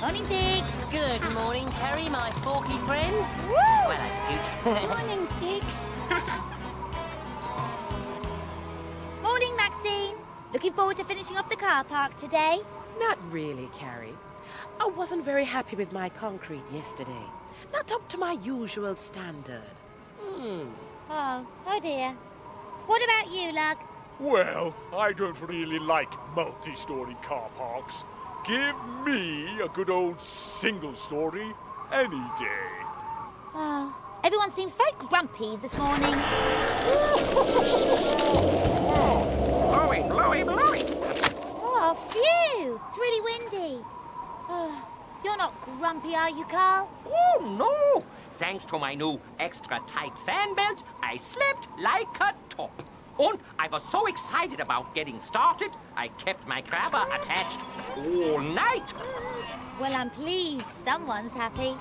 Morning, Diggs. Good morning, Carrie, my forky friend. Woo! Well, hello, Scooch. Morning, Diggs. Morning, Maxine. Looking forward to finishing off the car park today? Not really, Carrie. I wasn't very happy with my concrete yesterday. Not up to my usual standard. Oh dear. What about you, Lug? Well, I don't really like multi-story car parks. Give me a good old single-story any day. Oh, everyone seems very grumpy this morning. Blowy. Oh, phew! It's really windy. Oh, you're not grumpy, are you, Carl? Oh, no. Thanks to my new extra tight fan belt, I slept like a top. And I was so excited about getting started, I kept my grabber attached all night. Well, I'm pleased someone's happy.